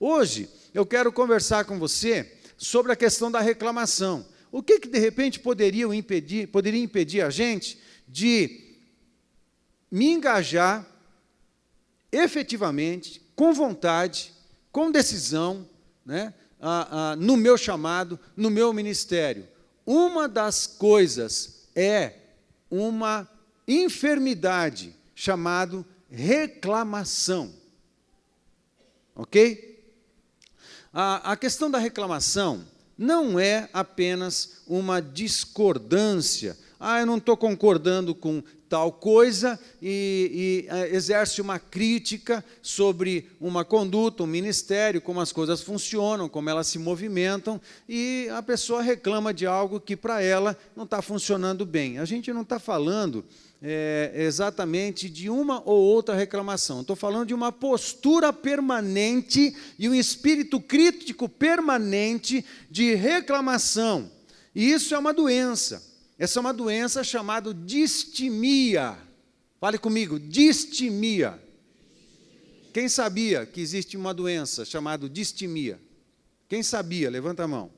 Hoje, eu quero conversar com você sobre a questão da reclamação. O que de repente poderia impedir a gente de me engajar efetivamente, com vontade, com decisão, né, no meu chamado, no meu ministério? Uma das coisas é uma enfermidade chamada reclamação. Ok? A questão da reclamação não é apenas uma discordância. Eu não estou concordando com tal coisa e exerce uma crítica sobre uma conduta, um ministério, como as coisas funcionam, como elas se movimentam, e a pessoa reclama de algo que para ela não está funcionando bem. A gente não está falando exatamente de uma ou outra reclamação. Estou falando de uma postura permanente e um espírito crítico permanente de reclamação. E isso é uma doença. Essa é uma doença chamada distimia. Fale comigo, distimia. Quem sabia que existe uma doença chamada distimia? Quem sabia? Levanta a mão.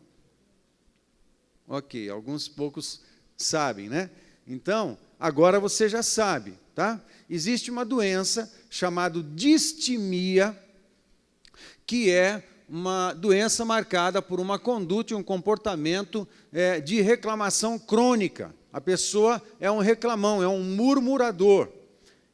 Ok, alguns poucos sabem, né? Então, agora você já sabe, tá? Existe uma doença chamada distimia, que é uma doença marcada por uma conduta e um comportamento de reclamação crônica. A pessoa é um reclamão, é um murmurador.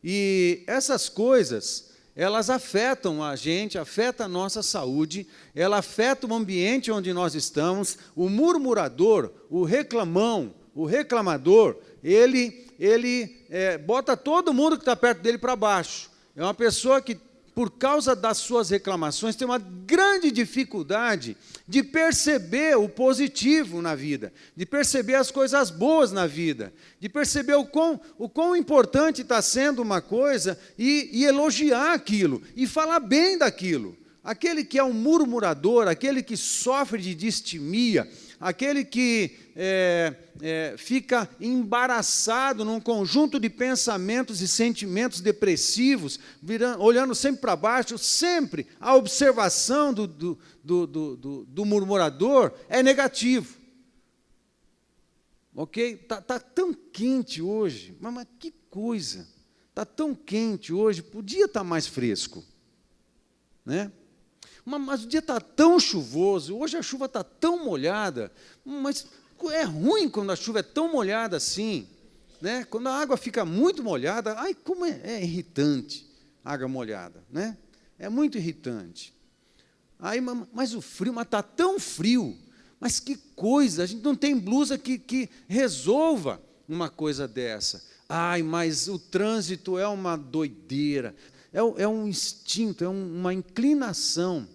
E essas coisas, elas afetam a gente, afetam a nossa saúde, ela afeta o ambiente onde nós estamos. O murmurador, o reclamão, o reclamador, ele bota todo mundo que está perto dele para baixo. É uma pessoa que, por causa das suas reclamações, tem uma grande dificuldade de perceber o positivo na vida, de perceber as coisas boas na vida, de perceber o quão importante está sendo uma coisa e elogiar aquilo, e falar bem daquilo. Aquele que é um murmurador, aquele que sofre de distimia, aquele que fica embaraçado num conjunto de pensamentos e sentimentos depressivos, olhando sempre para baixo, sempre a observação do murmurador é negativo. Ok? Tá tão quente hoje, mas que coisa! Está tão quente hoje, podia estar mais fresco, né? Mas o dia está tão chuvoso, hoje a chuva está tão molhada, mas é ruim quando a chuva é tão molhada assim, né? Quando a água fica muito molhada, como é irritante a água molhada, né? É muito irritante. Mas o frio, mas está tão frio, mas que coisa, a gente não tem blusa que resolva uma coisa dessa. Mas o trânsito é uma doideira, é um instinto, é uma inclinação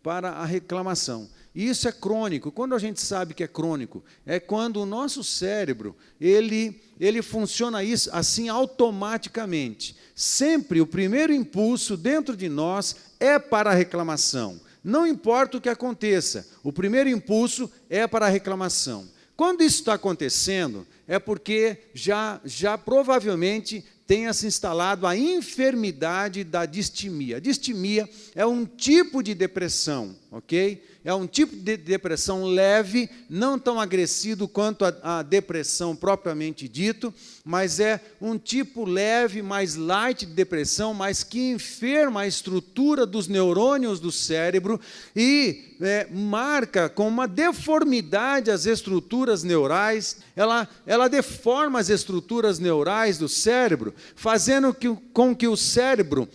para a reclamação. E isso é crônico. Quando a gente sabe que é crônico, é quando o nosso cérebro, ele funciona assim automaticamente. Sempre o primeiro impulso dentro de nós é para a reclamação. Não importa o que aconteça, o primeiro impulso é para a reclamação. Quando isso está acontecendo, é porque já provavelmente tenha se instalado a enfermidade da distimia. A distimia é um tipo de depressão, ok? É um tipo de depressão leve, não tão agressivo quanto a depressão propriamente dito, mas é um tipo leve, mais light de depressão, mas que enferma a estrutura dos neurônios do cérebro e marca com uma deformidade as estruturas neurais, ela deforma as estruturas neurais do cérebro, fazendo com que o cérebro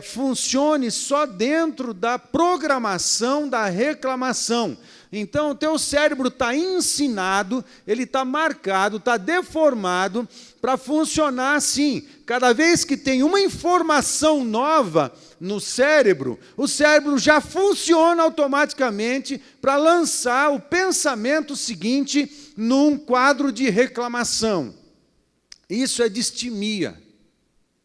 funcione só dentro da programação da reclamação. Então, o teu cérebro está ensinado, ele está marcado, está deformado para funcionar assim. Cada vez que tem uma informação nova no cérebro, o cérebro já funciona automaticamente para lançar o pensamento seguinte num quadro de reclamação. Isso é distimia,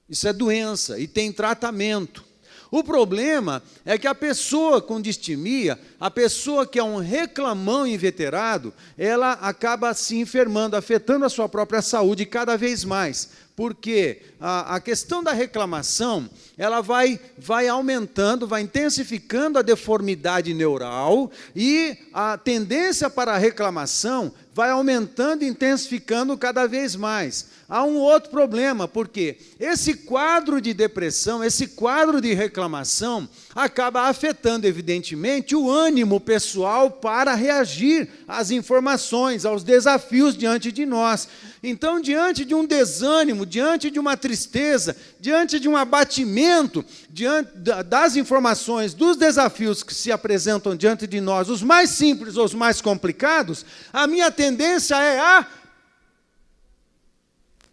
isso é doença e tem tratamento. O problema é que a pessoa com distimia, a pessoa que é um reclamão inveterado, ela acaba se enfermando, afetando a sua própria saúde cada vez mais. porque a questão da reclamação, ela vai aumentando, vai intensificando a deformidade neural, e a tendência para a reclamação vai aumentando e intensificando cada vez mais. Há um outro problema, porque esse quadro de depressão, esse quadro de reclamação, acaba afetando, evidentemente, o ânimo pessoal para reagir às informações, aos desafios diante de nós. Então, diante de um desânimo, diante de uma tristeza, diante de um abatimento, diante das informações, dos desafios que se apresentam diante de nós, os mais simples ou os mais complicados, a minha tendência é a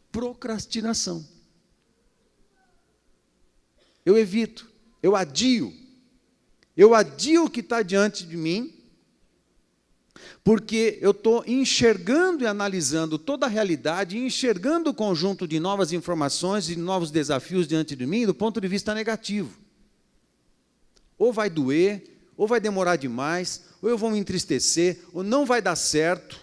procrastinação. Eu evito, eu adio o que está diante de mim, porque eu estou enxergando e analisando toda a realidade, enxergando o conjunto de novas informações e novos desafios diante de mim do ponto de vista negativo. Ou vai doer, ou vai demorar demais, ou eu vou me entristecer, ou não vai dar certo.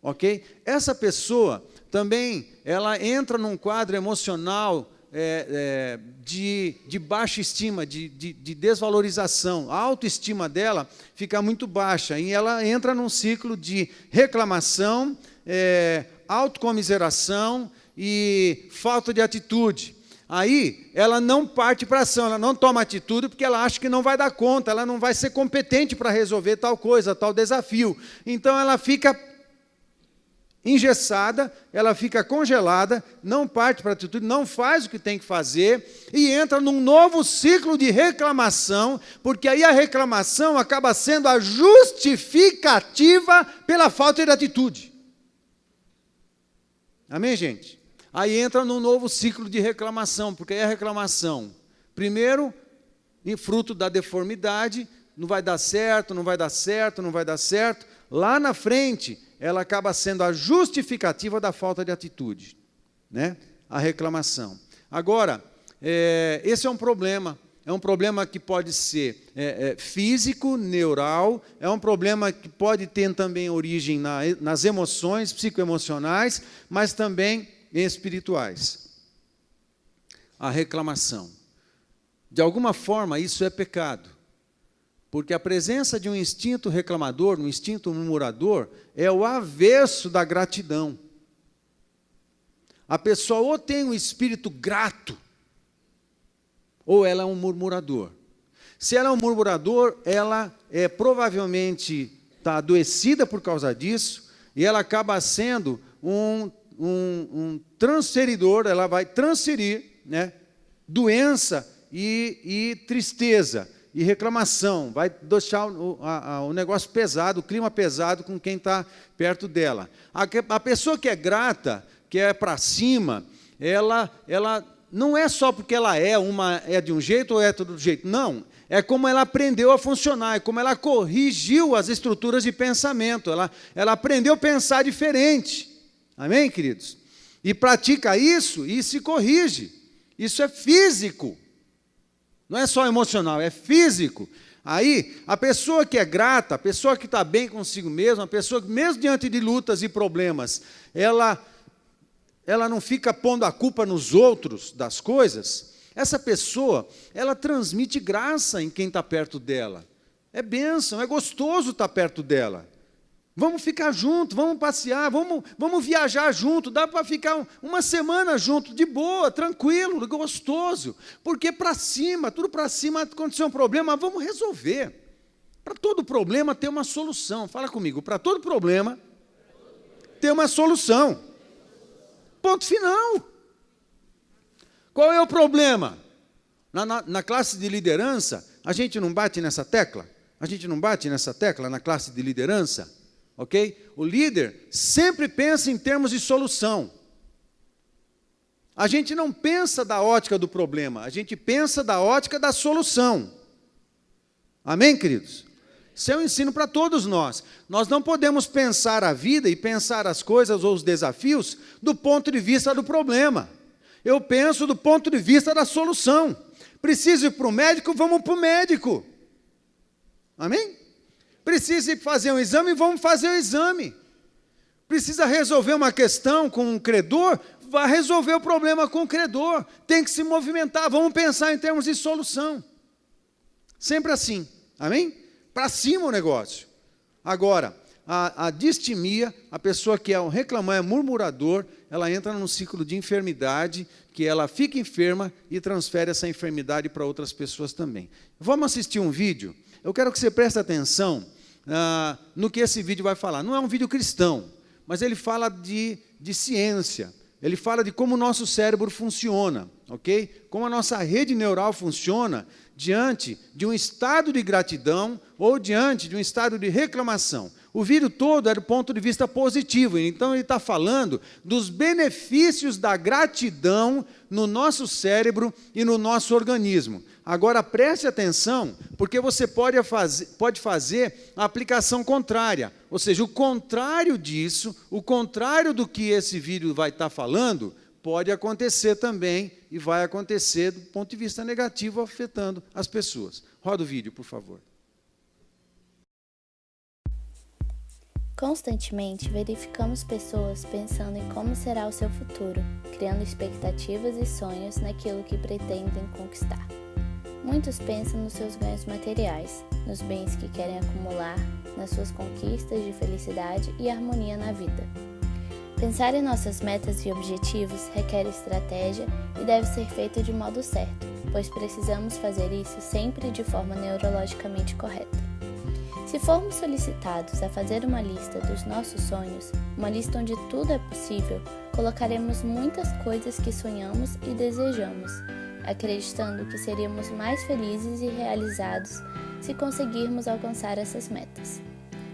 Ok? Essa pessoa também, ela entra num quadro emocional de baixa estima, de desvalorização. A autoestima dela fica muito baixa, e ela entra num ciclo de reclamação, autocomiseração e falta de atitude. Aí, ela não parte para ação, ela não toma atitude, porque ela acha que não vai dar conta, ela não vai ser competente para resolver tal coisa, tal desafio. Então, ela fica engessada, ela fica congelada, não parte para a atitude, não faz o que tem que fazer, e entra num novo ciclo de reclamação, porque aí a reclamação acaba sendo a justificativa pela falta de atitude. Amém, gente? Aí entra num novo ciclo de reclamação, porque aí a reclamação, primeiro, fruto da deformidade, não vai dar certo, não vai dar certo, não vai dar certo. Lá na frente, ela acaba sendo a justificativa da falta de atitude, né? A reclamação. Agora, esse é um problema que pode ser físico, neural, é um problema que pode ter também origem nas emoções psicoemocionais, mas também espirituais. A reclamação. De alguma forma, isso é pecado. Porque a presença de um instinto reclamador, um instinto murmurador, é o avesso da gratidão. A pessoa ou tem um espírito grato, ou ela é um murmurador. Se ela é um murmurador, ela provavelmente está adoecida por causa disso, e ela acaba sendo um transferidor, ela vai transferir, né, doença e tristeza, e reclamação, vai deixar o negócio pesado, o clima pesado com quem está perto dela. A pessoa que é grata, que é para cima, ela não é só porque ela é de um jeito ou é de outro jeito, não. É como ela aprendeu a funcionar, é como ela corrigiu as estruturas de pensamento, ela aprendeu a pensar diferente. Amém, queridos? E pratica isso e se corrige. Isso é físico. Não é só emocional, é físico. Aí, a pessoa que é grata, a pessoa que está bem consigo mesma, a pessoa que, mesmo diante de lutas e problemas, ela não fica pondo a culpa nos outros das coisas, essa pessoa, ela transmite graça em quem está perto dela. É bênção, é gostoso estar perto dela. Vamos ficar juntos, vamos passear, vamos viajar junto, dá para ficar uma semana junto, de boa, tranquilo, gostoso, porque para cima, tudo para cima, aconteceu um problema, vamos resolver. Para todo problema tem uma solução, fala comigo, para todo problema tem uma solução. Ponto final. Qual é o problema? Na classe de liderança, a gente não bate nessa tecla? A gente não bate nessa tecla na classe de liderança? Ok? O líder sempre pensa em termos de solução. A gente não pensa da ótica do problema, a gente pensa da ótica da solução. Amém, queridos? Isso é um ensino para todos nós. Nós não podemos pensar a vida e pensar as coisas ou os desafios do ponto de vista do problema. Eu penso do ponto de vista da solução. Preciso ir para o médico, vamos para o médico. Amém? Precisa ir fazer um exame, vamos fazer o exame. Precisa resolver uma questão com um credor, vai resolver o problema com o credor. Tem que se movimentar, vamos pensar em termos de solução. Sempre assim, amém? Para cima o negócio. Agora, a distimia, a pessoa que é um reclamão, é murmurador, ela entra num ciclo de enfermidade, que ela fica enferma e transfere essa enfermidade para outras pessoas também. Vamos assistir um vídeo? Eu quero que você preste atenção no que esse vídeo vai falar. Não é um vídeo cristão, mas ele fala de ciência. Ele fala de como o nosso cérebro funciona, ok? Como a nossa rede neural funciona diante de um estado de gratidão ou diante de um estado de reclamação. O vídeo todo é do ponto de vista positivo, então ele está falando dos benefícios da gratidão no nosso cérebro e no nosso organismo. Agora preste atenção, porque você pode fazer a aplicação contrária, ou seja, o contrário disso, o contrário do que esse vídeo vai estar falando, pode acontecer também e vai acontecer do ponto de vista negativo, afetando as pessoas. Roda o vídeo, por favor. Constantemente verificamos pessoas pensando em como será o seu futuro, criando expectativas e sonhos naquilo que pretendem conquistar. Muitos pensam nos seus ganhos materiais, nos bens que querem acumular, nas suas conquistas de felicidade e harmonia na vida. Pensar em nossas metas e objetivos requer estratégia e deve ser feito de modo certo, pois precisamos fazer isso sempre de forma neurologicamente correta. Se formos solicitados a fazer uma lista dos nossos sonhos, uma lista onde tudo é possível, colocaremos muitas coisas que sonhamos e desejamos, acreditando que seríamos mais felizes e realizados se conseguirmos alcançar essas metas.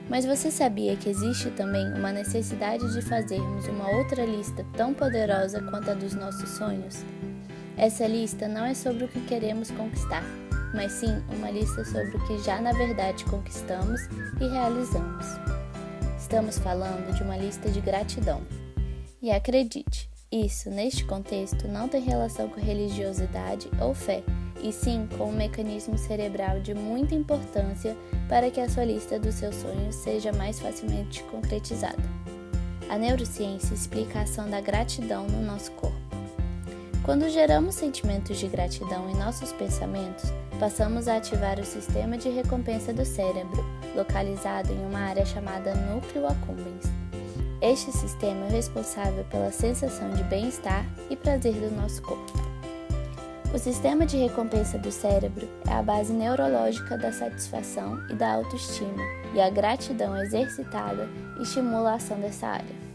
Mas você sabia que existe também uma necessidade de fazermos uma outra lista tão poderosa quanto a dos nossos sonhos? Essa lista não é sobre o que queremos conquistar, mas sim uma lista sobre o que já na verdade conquistamos e realizamos. Estamos falando de uma lista de gratidão. E acredite, isso, neste contexto, não tem relação com religiosidade ou fé, e sim com um mecanismo cerebral de muita importância para que a sua lista dos seus sonhos seja mais facilmente concretizada. A neurociência explica a ação da gratidão no nosso corpo. Quando geramos sentimentos de gratidão em nossos pensamentos, passamos a ativar o sistema de recompensa do cérebro, localizado em uma área chamada núcleo accumbens. Este sistema é o responsável pela sensação de bem-estar e prazer do nosso corpo. O sistema de recompensa do cérebro é a base neurológica da satisfação e da autoestima, e a gratidão exercitada estimula a ação dessa área.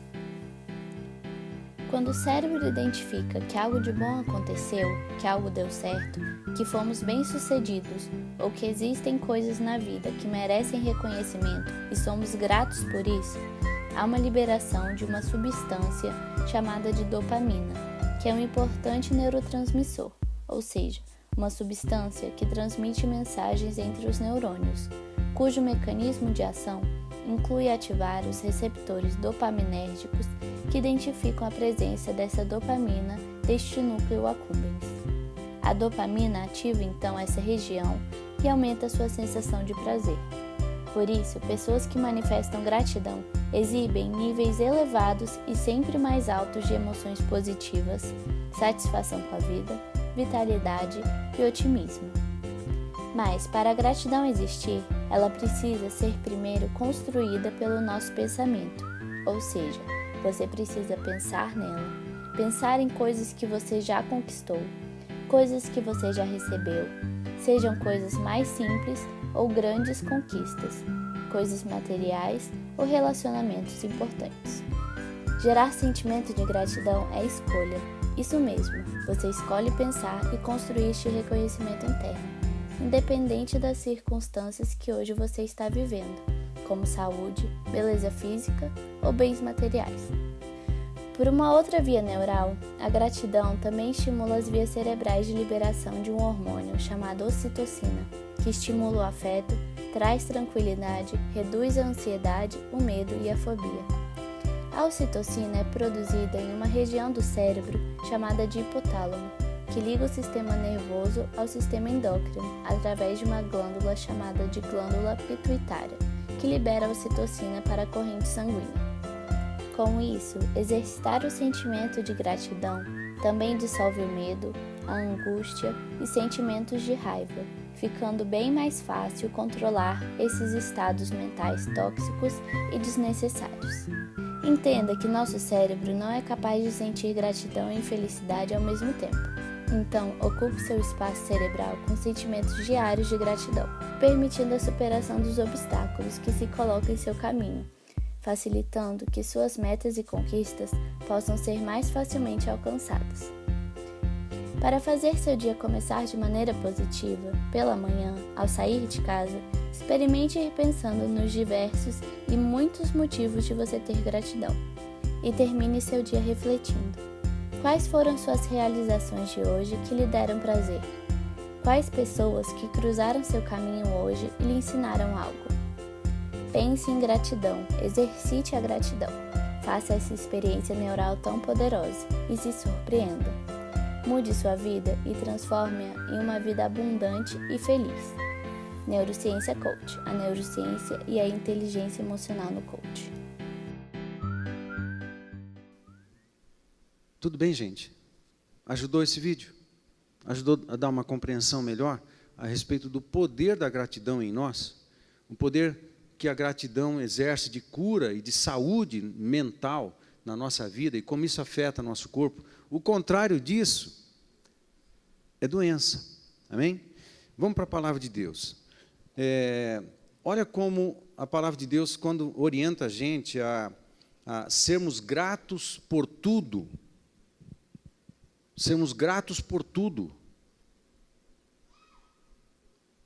Quando o cérebro identifica que algo de bom aconteceu, que algo deu certo, que fomos bem-sucedidos ou que existem coisas na vida que merecem reconhecimento e somos gratos por isso, há uma liberação de uma substância chamada de dopamina, que é um importante neurotransmissor, ou seja, uma substância que transmite mensagens entre os neurônios, cujo mecanismo de ação inclui ativar os receptores dopaminérgicos que identificam a presença dessa dopamina deste núcleo accumbens. A dopamina ativa então essa região e aumenta sua sensação de prazer. Por isso, pessoas que manifestam gratidão exibem níveis elevados e sempre mais altos de emoções positivas, satisfação com a vida, vitalidade e otimismo. Mas, para a gratidão existir, ela precisa ser primeiro construída pelo nosso pensamento, ou seja, você precisa pensar nela, pensar em coisas que você já conquistou, coisas que você já recebeu, sejam coisas mais simples ou grandes conquistas, coisas materiais ou relacionamentos importantes. Gerar sentimento de gratidão é escolha. Isso mesmo, você escolhe pensar e construir este reconhecimento interno, independente das circunstâncias que hoje você está vivendo, como saúde, beleza física ou bens materiais. Por uma outra via neural, a gratidão também estimula as vias cerebrais de liberação de um hormônio chamado ocitocina, que estimula o afeto, traz tranquilidade, reduz a ansiedade, o medo e a fobia. A ocitocina é produzida em uma região do cérebro chamada de hipotálamo, que liga o sistema nervoso ao sistema endócrino através de uma glândula chamada de glândula pituitária, que libera a ocitocina para a corrente sanguínea. Com isso, exercitar o sentimento de gratidão também dissolve o medo, a angústia e sentimentos de raiva, ficando bem mais fácil controlar esses estados mentais tóxicos e desnecessários. Entenda que nosso cérebro não é capaz de sentir gratidão e felicidade ao mesmo tempo. Então, ocupe seu espaço cerebral com sentimentos diários de gratidão, permitindo a superação dos obstáculos que se colocam em seu caminho, facilitando que suas metas e conquistas possam ser mais facilmente alcançadas. Para fazer seu dia começar de maneira positiva, pela manhã, ao sair de casa, experimente ir pensando nos diversos e muitos motivos de você ter gratidão. E termine seu dia refletindo. Quais foram suas realizações de hoje que lhe deram prazer? Quais pessoas que cruzaram seu caminho hoje e lhe ensinaram algo? Pense em gratidão, exercite a gratidão. Faça essa experiência neural tão poderosa e se surpreenda. Mude sua vida e transforme-a em uma vida abundante e feliz. Neurociência Coach, a neurociência e a inteligência emocional no coach. Tudo bem, gente? Ajudou esse vídeo? Ajudou a dar uma compreensão melhor a respeito do poder da gratidão em nós? O poder que a gratidão exerce de cura e de saúde mental na nossa vida e como isso afeta nosso corpo. O contrário disso é doença. Amém? Vamos para a palavra de Deus. Olha como a palavra de Deus, quando orienta a gente a sermos gratos por tudo, sermos gratos por tudo.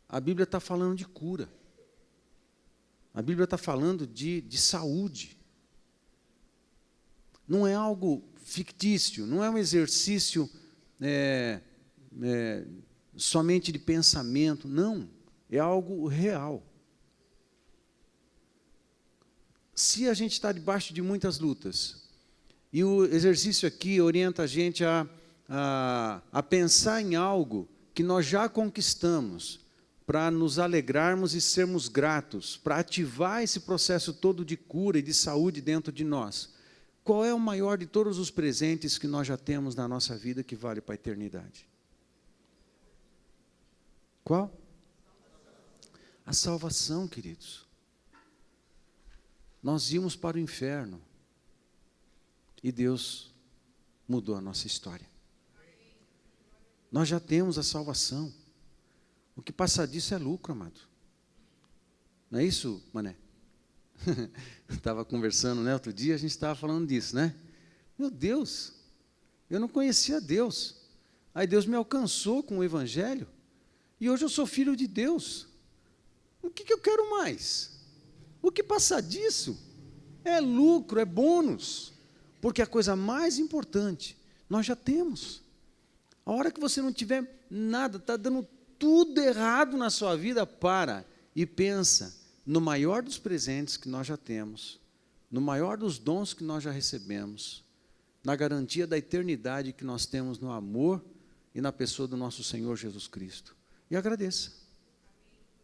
A Bíblia está falando de cura. A Bíblia está falando de saúde. Não é algo fictício, não é um exercício somente de pensamento, não. É algo real. Se a gente está debaixo de muitas lutas, e o exercício aqui orienta a gente a pensar em algo que nós já conquistamos, para nos alegrarmos e sermos gratos, para ativar esse processo todo de cura e de saúde dentro de nós. Qual é o maior de todos os presentes que nós já temos na nossa vida que vale para a eternidade? Qual? A salvação, queridos. Nós íamos para o inferno e Deus mudou a nossa história. Nós já temos a salvação. O que passar disso é lucro, amado. Não é isso, Mané? Estava conversando, né? Outro dia a gente estava falando disso, né? Meu Deus, eu não conhecia Deus. Aí Deus me alcançou com o Evangelho e hoje eu sou filho de Deus. O que eu quero mais? O que passar disso é lucro, é bônus. Porque a coisa mais importante nós já temos. A hora que você não tiver nada, está dando tudo errado na sua vida, para e pensa no maior dos presentes que nós já temos, no maior dos dons que nós já recebemos, na garantia da eternidade que nós temos no amor e na pessoa do nosso Senhor Jesus Cristo. E agradeça.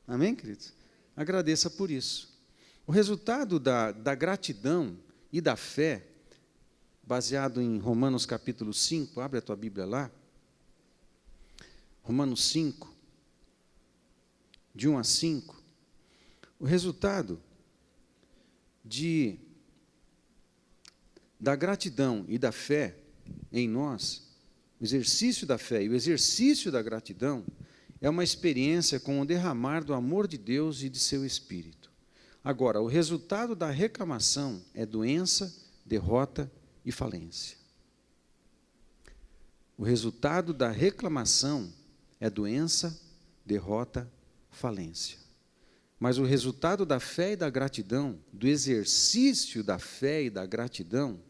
Amém, queridos? Agradeça por isso. O resultado da gratidão e da fé, baseado em Romanos capítulo 5, abre a tua Bíblia lá, Romanos 5, de 1 a 5, o resultado da gratidão e da fé em nós, o exercício da fé e o exercício da gratidão, é uma experiência com o derramar do amor de Deus e de seu Espírito. Agora, o resultado da reclamação é doença, derrota e falência. O resultado da reclamação é doença, derrota, falência. Mas o resultado da fé e da gratidão, do exercício da fé e da gratidão,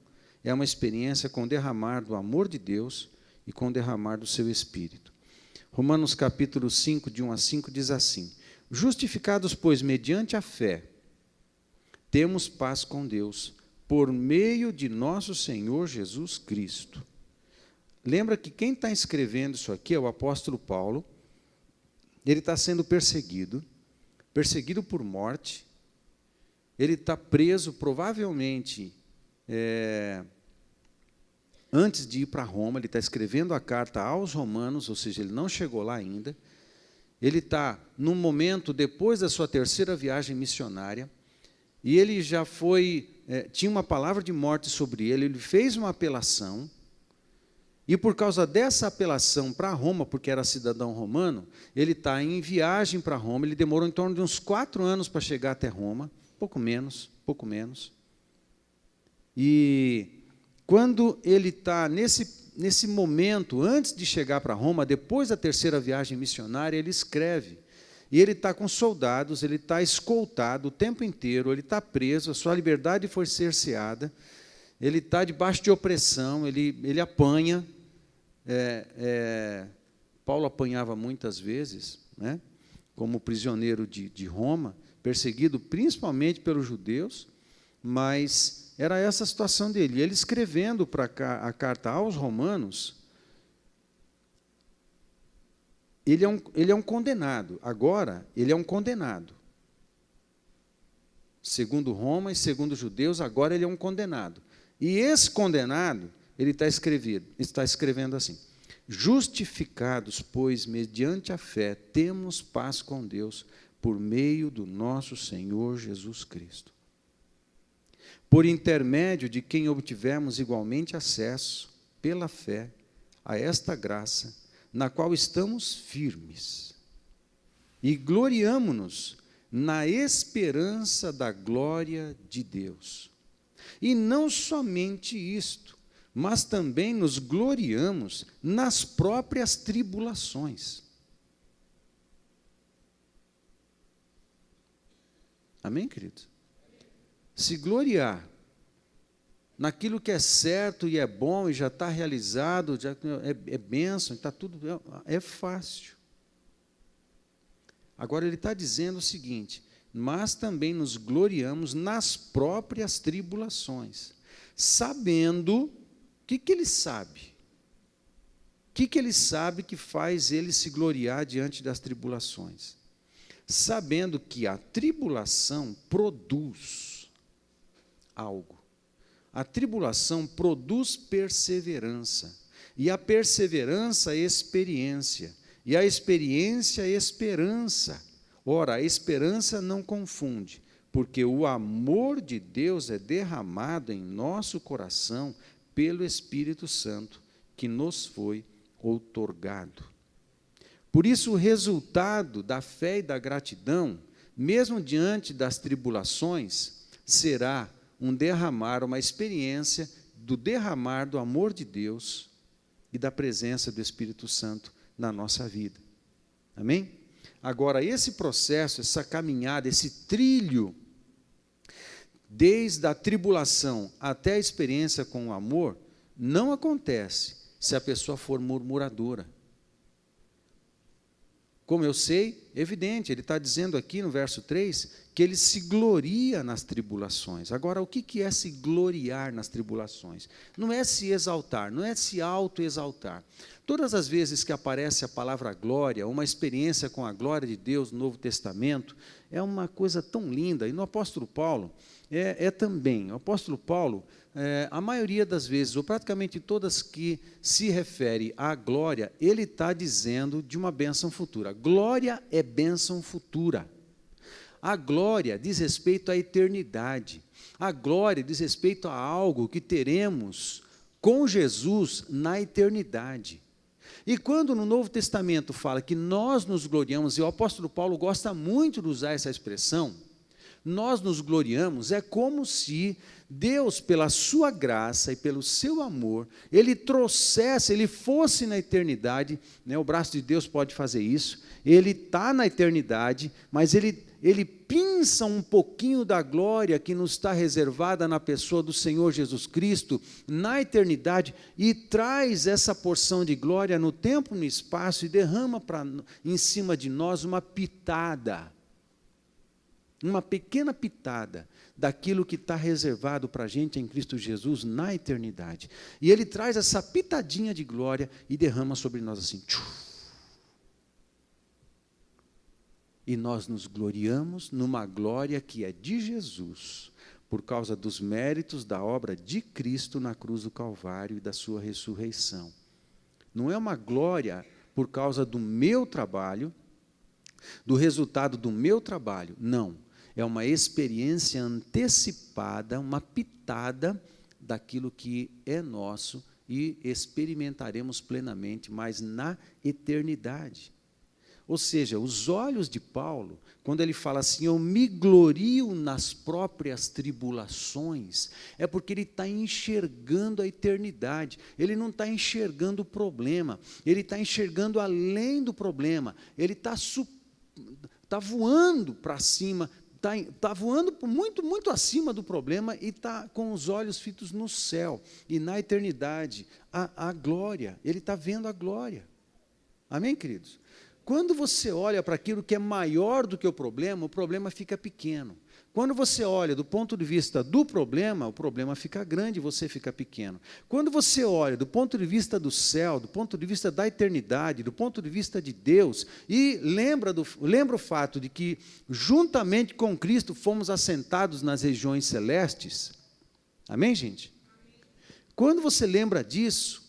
é uma experiência com o derramar do amor de Deus e com o derramar do seu Espírito. Romanos capítulo 5, de 1 a 5, diz assim: justificados, pois, mediante a fé, temos paz com Deus, por meio de nosso Senhor Jesus Cristo. Lembra que quem está escrevendo isso aqui é o apóstolo Paulo. Ele está sendo perseguido por morte. Ele está preso, provavelmente, antes de ir para Roma, ele está escrevendo a carta aos romanos, ou seja, ele não chegou lá ainda. Ele está num momento depois da sua terceira viagem missionária, e ele já tinha uma palavra de morte sobre ele, ele fez uma apelação, e por causa dessa apelação para Roma, porque era cidadão romano, ele está em viagem para Roma, ele demorou em torno de uns 4 anos para chegar até Roma, pouco menos. E quando ele está nesse momento, antes de chegar para Roma, depois da terceira viagem missionária, ele escreve. E ele está com soldados, ele está escoltado o tempo inteiro, ele está preso, a sua liberdade foi cerceada, ele está debaixo de opressão, ele apanha. Paulo apanhava muitas vezes, né, como prisioneiro de Roma, perseguido principalmente pelos judeus, mas era essa a situação dele. E ele escrevendo a carta aos romanos, ele é um condenado. Agora, ele é um condenado. Segundo Roma e segundo os judeus, agora ele é um condenado. E esse condenado, ele está escrevendo assim: justificados, pois, mediante a fé, temos paz com Deus, por meio do nosso Senhor Jesus Cristo, por intermédio de quem obtivemos igualmente acesso, pela fé, a esta graça, na qual estamos firmes, e gloriamo-nos na esperança da glória de Deus. E não somente isto, mas também nos gloriamos nas próprias tribulações. Amém, queridos? Se gloriar naquilo que é certo e é bom e já está realizado, já é bênção, está tudo, é fácil. Agora ele está dizendo o seguinte: mas também nos gloriamos nas próprias tribulações, sabendo, o que ele sabe? O que ele sabe que faz ele se gloriar diante das tribulações? Sabendo que a tribulação produz algo. A tribulação produz perseverança, e a perseverança, experiência, e a experiência, esperança. Ora, a esperança não confunde, porque o amor de Deus é derramado em nosso coração pelo Espírito Santo, que nos foi outorgado. Por isso, o resultado da fé e da gratidão, mesmo diante das tribulações, será uma experiência do derramar do amor de Deus e da presença do Espírito Santo na nossa vida. Amém? Agora, esse processo, essa caminhada, esse trilho, desde a tribulação até a experiência com o amor, não acontece se a pessoa for murmuradora. Como eu sei, evidente, ele está dizendo aqui no verso 3, que ele se gloria nas tribulações. Agora, o que é se gloriar nas tribulações? Não é se exaltar, não é se auto-exaltar. Todas as vezes que aparece a palavra glória, uma experiência com a glória de Deus no Novo Testamento, é uma coisa tão linda. E no apóstolo Paulo, também. O apóstolo Paulo, a maioria das vezes, ou praticamente todas que se refere à glória, ele está dizendo de uma bênção futura. Glória é bênção futura. A glória diz respeito à eternidade. A glória diz respeito a algo que teremos com Jesus na eternidade. E quando no Novo Testamento fala que nós nos gloriamos, e o apóstolo Paulo gosta muito de usar essa expressão, nós nos gloriamos, é como se Deus, pela sua graça e pelo seu amor, ele trouxesse, ele fosse na eternidade, né, o braço de Deus pode fazer isso, ele está na eternidade, mas ele pinça um pouquinho da glória que nos está reservada na pessoa do Senhor Jesus Cristo, na eternidade, e traz essa porção de glória no tempo e no espaço, e derrama em cima de nós uma pitada, uma pequena pitada daquilo que está reservado para a gente em Cristo Jesus na eternidade. E ele traz essa pitadinha de glória e derrama sobre nós assim. E nós nos gloriamos numa glória que é de Jesus, por causa dos méritos da obra de Cristo na cruz do Calvário e da sua ressurreição. Não é uma glória por causa do meu trabalho, do resultado do meu trabalho. Não. É uma experiência antecipada, uma pitada daquilo que é nosso e experimentaremos plenamente, mas na eternidade. Ou seja, os olhos de Paulo, quando ele fala assim, eu me glorio nas próprias tribulações, é porque ele está enxergando a eternidade, ele não está enxergando o problema, ele está enxergando além do problema, ele está voando para cima, está voando muito, muito acima do problema e está com os olhos fitos no céu e na eternidade, a glória, ele está vendo a glória. Amém, queridos? Quando você olha para aquilo que é maior do que o problema fica pequeno. Quando você olha do ponto de vista do problema, o problema fica grande e você fica pequeno. Quando você olha do ponto de vista do céu, do ponto de vista da eternidade, do ponto de vista de Deus, e lembra o fato de que, juntamente com Cristo, fomos assentados nas regiões celestes. Amém, gente? Quando você lembra disso,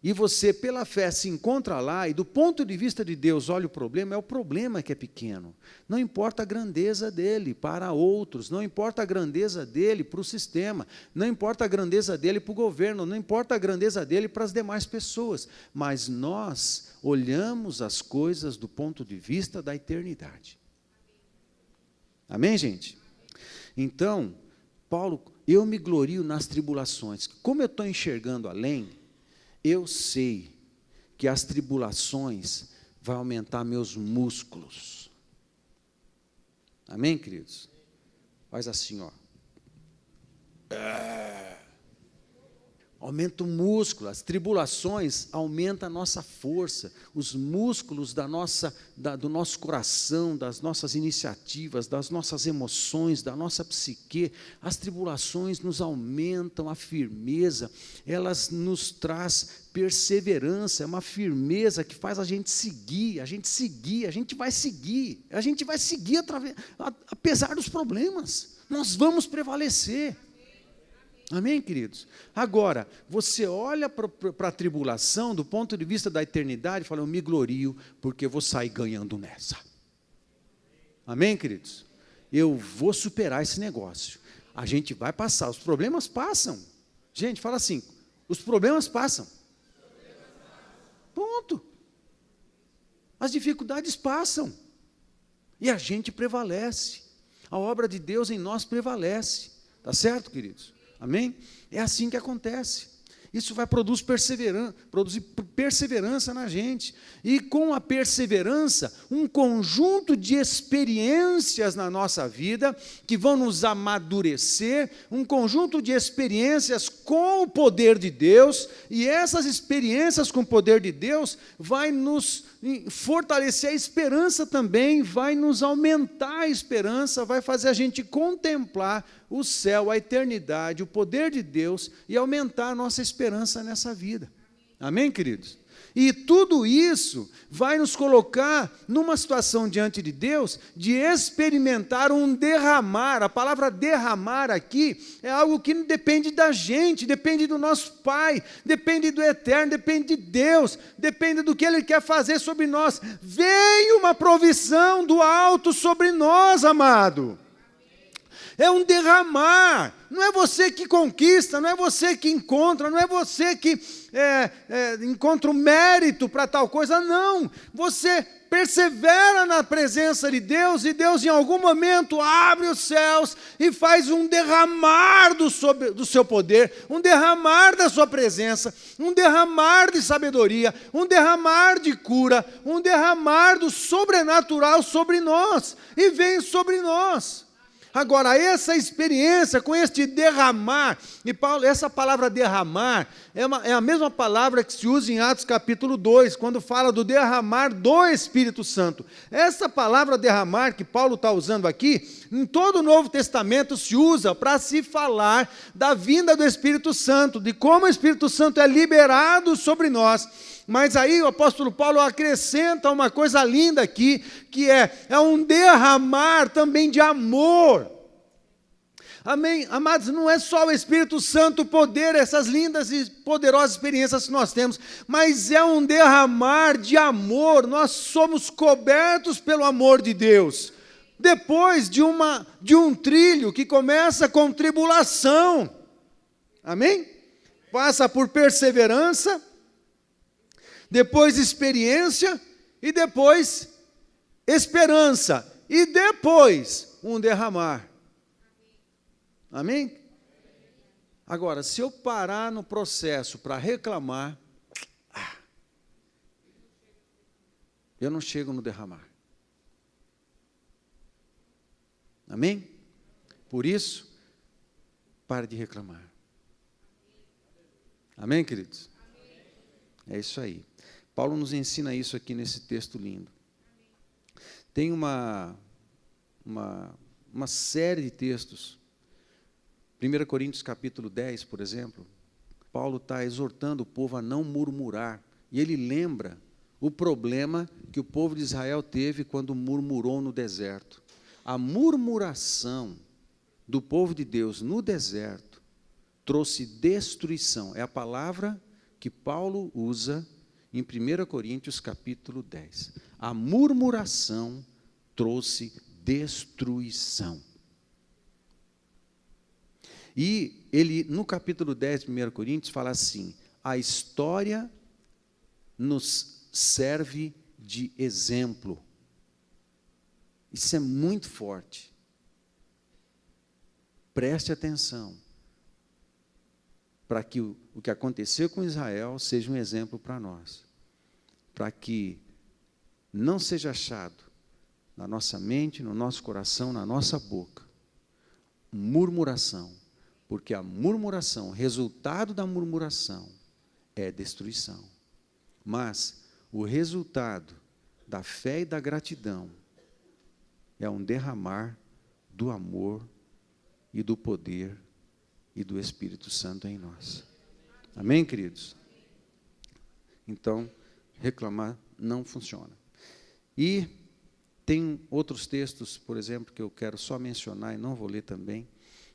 e você, pela fé, se encontra lá, e do ponto de vista de Deus, olha o problema, é o problema que é pequeno. Não importa a grandeza dele para outros, não importa a grandeza dele para o sistema, não importa a grandeza dele para o governo, não importa a grandeza dele para as demais pessoas, mas nós olhamos as coisas do ponto de vista da eternidade. Amém, gente? Então, Paulo, eu me glorio nas tribulações. Como eu estou enxergando além, eu sei que as tribulações vão aumentar meus músculos. Amém, queridos? Faz assim, ó. Aumenta o músculo, as tribulações aumentam a nossa força, os músculos do nosso coração, das nossas iniciativas, das nossas emoções, da nossa psique. As tribulações nos aumentam a firmeza, elas nos traz perseverança, é uma firmeza que faz a gente seguir, a gente vai seguir apesar dos problemas, nós vamos prevalecer. Amém, queridos? Agora, você olha para a tribulação do ponto de vista da eternidade e fala, eu me glorio porque eu vou sair ganhando nessa. Amém, queridos? Eu vou superar esse negócio. A gente vai passar, os problemas passam. Gente, fala assim, os problemas passam. Ponto. As dificuldades passam. E a gente prevalece. A obra de Deus em nós prevalece. Tá certo, queridos? Amém? É assim que acontece. Isso vai produzir perseverança na gente. E com a perseverança, um conjunto de experiências na nossa vida, que vão nos amadurecer, um conjunto de experiências com o poder de Deus, e essas experiências com o poder de Deus vai nos fortalecer a esperança também, vai nos aumentar a esperança, vai fazer a gente contemplar o céu, a eternidade, o poder de Deus e aumentar a nossa esperança nessa vida. Amém, queridos? E tudo isso vai nos colocar numa situação diante de Deus de experimentar um derramar. A palavra derramar aqui é algo que não depende da gente, depende do nosso Pai, depende do Eterno, depende de Deus, depende do que Ele quer fazer sobre nós. Vem uma provisão do alto sobre nós, amado. É um derramar, não é você que conquista, não é você que encontra, não é você que encontra o mérito para tal coisa, não. Você persevera na presença de Deus e Deus em algum momento abre os céus e faz um derramar do seu poder, um derramar da sua presença, um derramar de sabedoria, um derramar de cura, um derramar do sobrenatural sobre nós e vem sobre nós. Agora, essa experiência com este derramar, e Paulo, essa palavra derramar, é a mesma palavra que se usa em Atos capítulo 2, quando fala do derramar do Espírito Santo. Essa palavra derramar que Paulo está usando aqui, em todo o Novo Testamento se usa para se falar da vinda do Espírito Santo, de como o Espírito Santo é liberado sobre nós. Mas aí o apóstolo Paulo acrescenta uma coisa linda aqui, que é um derramar também de amor. Amém? Amados, não é só o Espírito Santo, o poder, essas lindas e poderosas experiências que nós temos, mas é um derramar de amor. Nós somos cobertos pelo amor de Deus. Depois de um trilho que começa com tribulação, amém? Passa por perseverança, depois experiência, e depois esperança, e depois um derramar. Amém? Agora, se eu parar no processo para reclamar, eu não chego no derramar. Amém? Por isso, pare de reclamar. Amém, queridos? É isso aí. Paulo nos ensina isso aqui nesse texto lindo. Tem uma série de textos. 1 Coríntios capítulo 10, por exemplo, Paulo está exortando o povo a não murmurar. E ele lembra o problema que o povo de Israel teve quando murmurou no deserto. A murmuração do povo de Deus no deserto trouxe destruição. É a palavra que Paulo usa em 1 Coríntios capítulo 10. A murmuração trouxe destruição. E ele, no capítulo 10 de 1 Coríntios, fala assim: a história nos serve de exemplo. Isso é muito forte. Preste atenção, para que o que aconteceu com Israel seja um exemplo para nós, para que não seja achado na nossa mente, no nosso coração, na nossa boca, murmuração, porque a murmuração, o resultado da murmuração é destruição, mas o resultado da fé e da gratidão é um derramar do amor e do poder e do Espírito Santo em nós. Amém, queridos? Então, reclamar não funciona. E tem outros textos, por exemplo, que eu quero só mencionar e não vou ler também,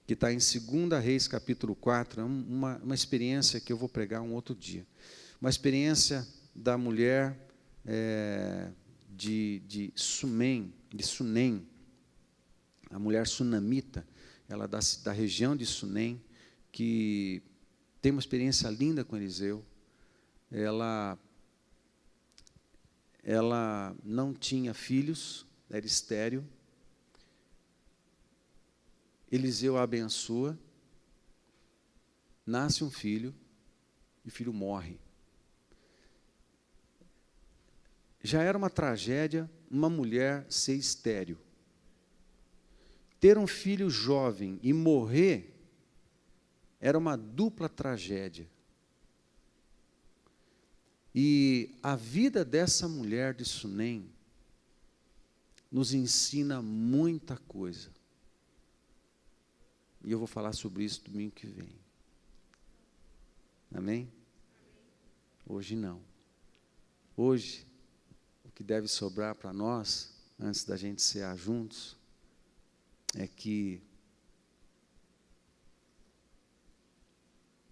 que está em 2 Reis, capítulo 4, uma experiência que eu vou pregar um outro dia. Uma experiência da mulher de Sunem, a mulher sunamita, ela da região de Sunem, que tem uma experiência linda com Eliseu. Ela não tinha filhos, era estéril. Eliseu a abençoa, nasce um filho, e o filho morre. Já era uma tragédia uma mulher ser estéril. Ter um filho jovem e morrer era uma dupla tragédia. E a vida dessa mulher de Sunem nos ensina muita coisa. E eu vou falar sobre isso domingo que vem. Amém? Hoje não. Hoje, o que deve sobrar para nós, antes da gente cear juntos, é que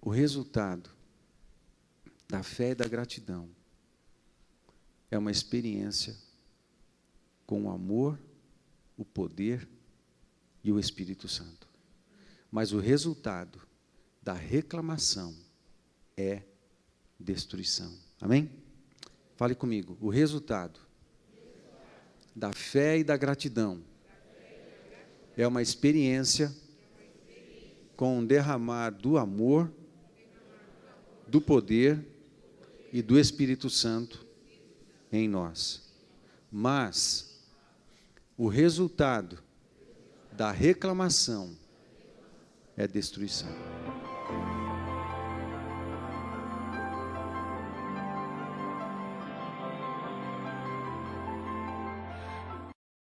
o resultado da fé e da gratidão é uma experiência com o amor, o poder e o Espírito Santo. Mas o resultado da reclamação é destruição. Amém? Fale comigo. O resultado da fé e da gratidão é uma experiência com o derramar do amor, do poder e do Espírito Santo em nós. Mas o resultado da reclamação é destruição.